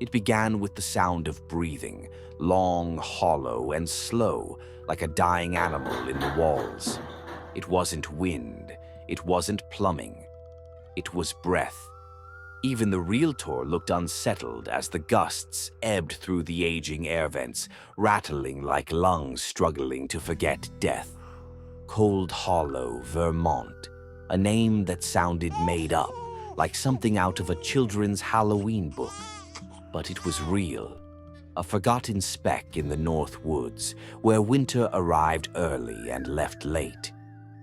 It began with the sound of breathing, long, hollow, and slow, like a dying animal in the walls. It wasn't wind, it wasn't plumbing, it was breath. Even the realtor looked unsettled as the gusts ebbed through the aging air vents, rattling like lungs struggling to forget death. Cold Hollow, Vermont, a name that sounded made up, like something out of a children's Halloween book. But it was real. A forgotten speck in the North Woods, where winter arrived early and left late.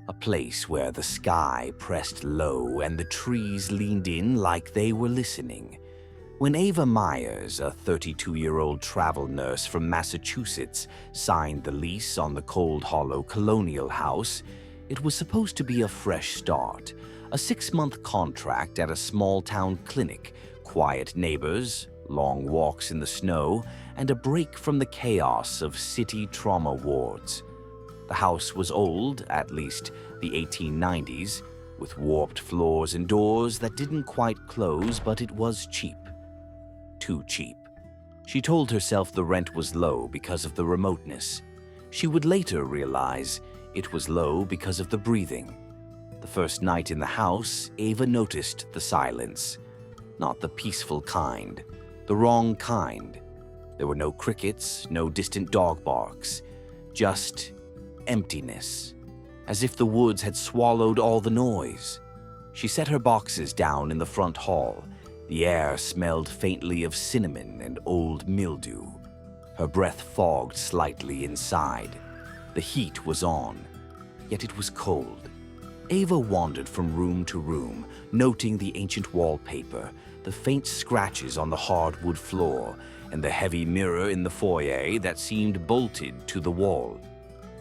A place where the sky pressed low and the trees leaned in like they were listening. When Ava Meyers, a 32-year-old travel nurse from Massachusetts, signed the lease on the Cold Hollow Colonial House, it was supposed to be a fresh start, a 6-month contract at a small-town clinic, quiet neighbors, long walks in the snow, and a break from the chaos of city trauma wards. The house was old, at least the 1890s, with warped floors and doors that didn't quite close, but it was cheap. Too cheap. She told herself the rent was low because of the remoteness. She would later realize it was low because of the breathing. The first night in the house, Ava noticed the silence. Not the peaceful kind, the wrong kind. There were no crickets, no distant dog barks, just emptiness, as if the woods had swallowed all the noise. She set her boxes down in the front hall. The air smelled faintly of cinnamon and old mildew. Her breath fogged slightly inside. The heat was on, yet it was cold. Ava wandered from room to room, noting the ancient wallpaper, the faint scratches on the hardwood floor, and the heavy mirror in the foyer that seemed bolted to the wall.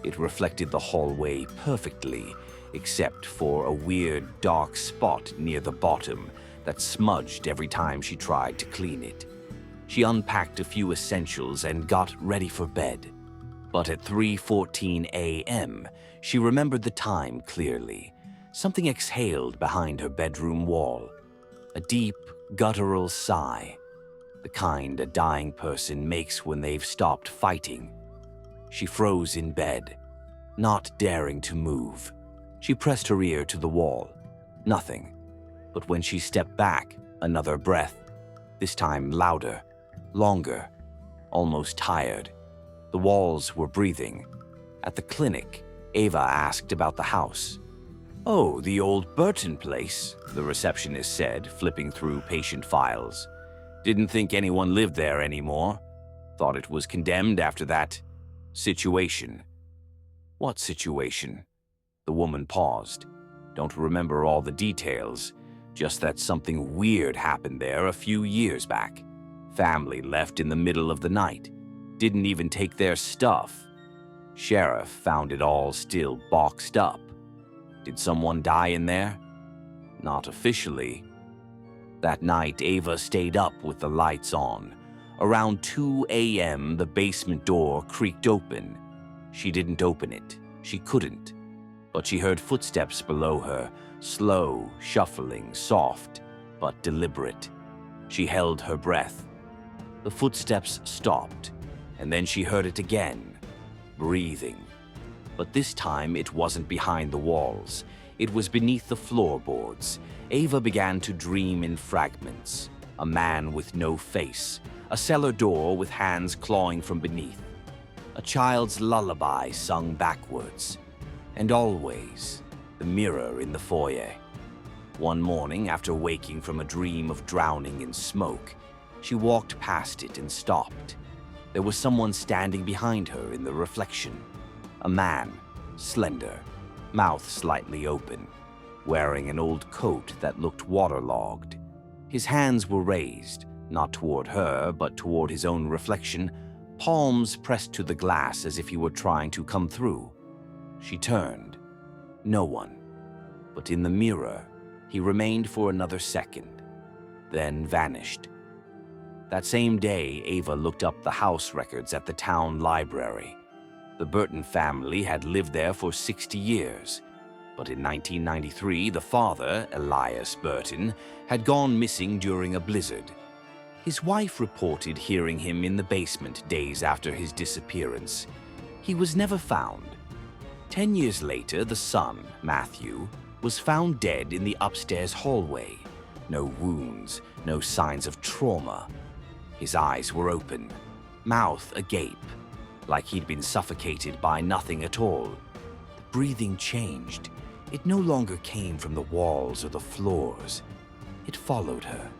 It reflected the hallway perfectly, except for a weird dark spot near the bottom that smudged every time she tried to clean it. She unpacked a few essentials and got ready for bed. But at 3:14 a.m., she remembered the time clearly. Something exhaled behind her bedroom wall. A deep, guttural sigh, the kind a dying person makes when they've stopped fighting. She froze in bed, not daring to move. She pressed her ear to the wall. Nothing. But when she stepped back, another breath, this time louder, longer, almost tired. The walls were breathing. At the clinic, Ava asked about the house. "Oh, the old Burton place," the receptionist said, flipping through patient files. "Didn't think anyone lived there anymore. Thought it was condemned after that situation." "What situation?" The woman paused. "Don't remember all the details. Just that something weird happened there a few years back. Family left in the middle of the night. Didn't even take their stuff. Sheriff found it all still boxed up. Did someone die in there? Not officially." That night, Ava stayed up with the lights on. Around 2 a.m., the basement door creaked open. She didn't open it. She couldn't. But she heard footsteps below her, slow, shuffling, soft, but deliberate. She held her breath. The footsteps stopped, and then she heard it again, breathing. But this time it wasn't behind the walls. It was beneath the floorboards. Ava began to dream in fragments. A man with no face, a cellar door with hands clawing from beneath, a child's lullaby sung backwards, and always the mirror in the foyer. One morning, after waking from a dream of drowning in smoke, she walked past it and stopped. There was someone standing behind her in the reflection. A man, slender, mouth slightly open, wearing an old coat that looked waterlogged. His hands were raised, not toward her, but toward his own reflection, palms pressed to the glass as if he were trying to come through. She turned. No one. But in the mirror, he remained for another second, then vanished. That same day, Ava looked up the house records at the town library. The Burton family had lived there for 60 years, but in 1993, the father, Elias Burton, had gone missing during a blizzard. His wife reported hearing him in the basement days after his disappearance. He was never found. 10 years later, the son, Matthew, was found dead in the upstairs hallway. No wounds, no signs of trauma. His eyes were open, mouth agape, like he'd been suffocated by nothing at all. The breathing changed. It no longer came from the walls or the floors. It followed her.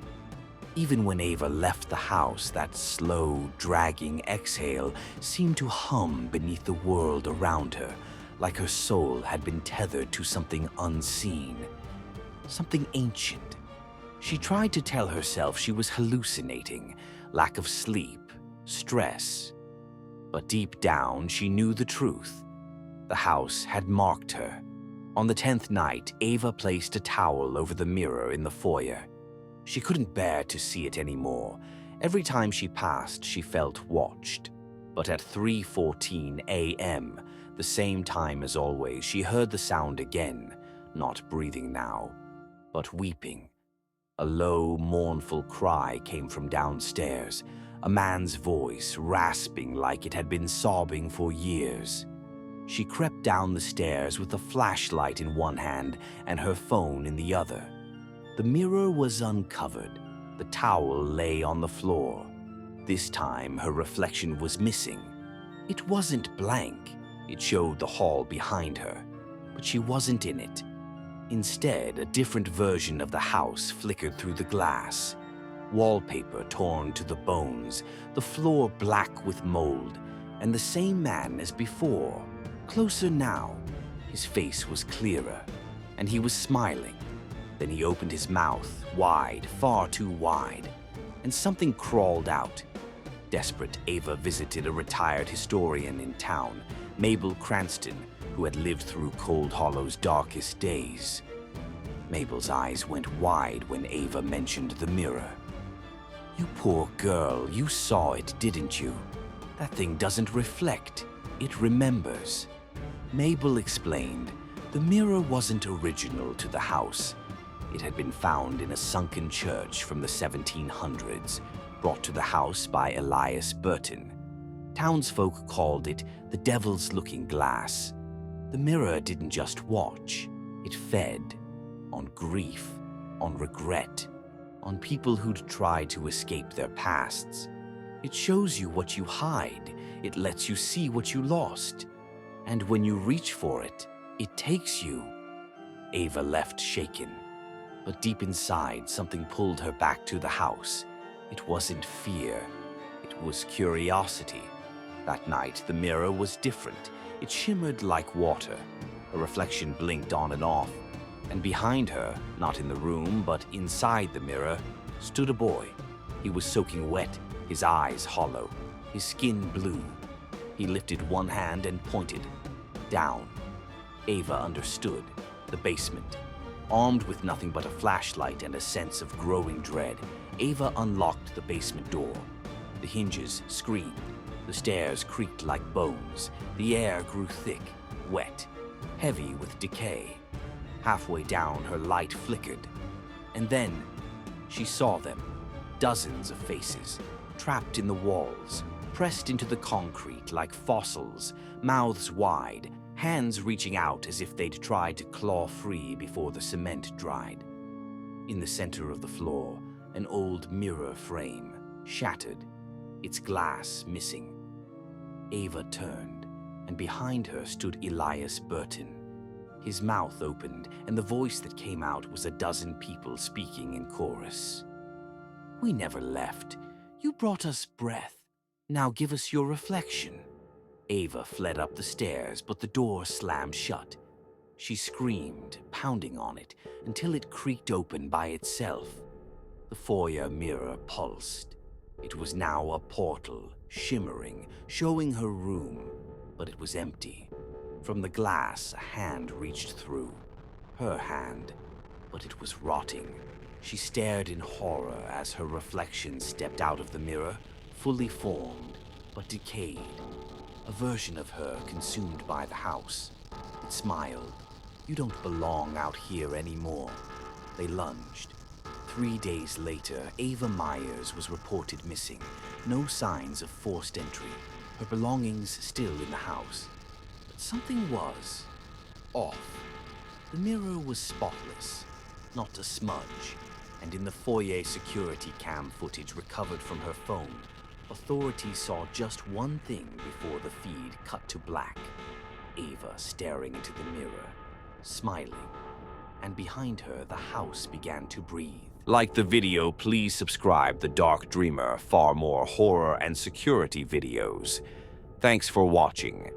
Even when Ava left the house, that slow, dragging exhale seemed to hum beneath the world around her, like her soul had been tethered to something unseen, something ancient. She tried to tell herself she was hallucinating, lack of sleep, stress. But deep down, she knew the truth. The house had marked her. On the 10th night, Ava placed a towel over the mirror in the foyer. She couldn't bear to see it anymore. Every time she passed, she felt watched. But at 3:14 a.m., the same time as always, she heard the sound again, not breathing now, but weeping. A low, mournful cry came from downstairs, a man's voice rasping like it had been sobbing for years. She crept down the stairs with a flashlight in one hand and her phone in the other. The mirror was uncovered. The towel lay on the floor. This time, her reflection was missing. It wasn't blank. It showed the hall behind her, but she wasn't in it. Instead, a different version of the house flickered through the glass. Wallpaper torn to the bones, the floor black with mold, and the same man as before. Closer now. His face was clearer, and he was smiling. Then he opened his mouth, wide, far too wide, and something crawled out. Desperate, Ava visited a retired historian in town, Mabel Cranston, who had lived through Cold Hollow's darkest days. Mabel's eyes went wide when Ava mentioned the mirror. "You poor girl, you saw it, didn't you? That thing doesn't reflect, it remembers." Mabel explained, the mirror wasn't original to the house. It had been found in a sunken church from the 1700s, brought to the house by Elias Burton. Townsfolk called it the devil's looking glass. The mirror didn't just watch, it fed on grief, on regret, on people who'd tried to escape their pasts. It shows you what you hide, it lets you see what you lost. And when you reach for it, it takes you. Ava left shaken, but deep inside something pulled her back to the house. It wasn't fear, it was curiosity. That night, the mirror was different. It shimmered like water. A reflection blinked on and off. And behind her, not in the room, but inside the mirror, stood a boy. He was soaking wet, his eyes hollow, his skin blue. He lifted one hand and pointed. Down. Ava understood. The basement. Armed with nothing but a flashlight and a sense of growing dread, Ava unlocked the basement door. The hinges screamed. The stairs creaked like bones. The air grew thick, wet, heavy with decay. Halfway down, her light flickered. And then she saw them. Dozens of faces, trapped in the walls, pressed into the concrete like fossils, mouths wide, hands reaching out as if they'd tried to claw free before the cement dried. In the center of the floor, an old mirror frame, shattered, its glass missing. Ava turned, and behind her stood Elias Burton. His mouth opened, and the voice that came out was a dozen people speaking in chorus. "We never left. You brought us breath. Now give us your reflection." Ava fled up the stairs, but the door slammed shut. She screamed, pounding on it, until it creaked open by itself. The foyer mirror pulsed. It was now a portal, shimmering, showing her room, but it was empty. From the glass, a hand reached through. Her hand, but it was rotting. She stared in horror as her reflection stepped out of the mirror, fully formed, but decayed. A version of her consumed by the house. It smiled. "You don't belong out here anymore." They lunged. 3 days later, Ava Meyers was reported missing. No signs of forced entry. Her belongings still in the house. But something was off. The mirror was spotless, not a smudge. And in the foyer security cam footage recovered from her phone, authorities saw just one thing before the feed cut to black. Ava staring into the mirror, smiling. And behind her, the house began to breathe. Like the video, please subscribe The Dark Dreamer for more horror and security videos. Thanks for watching.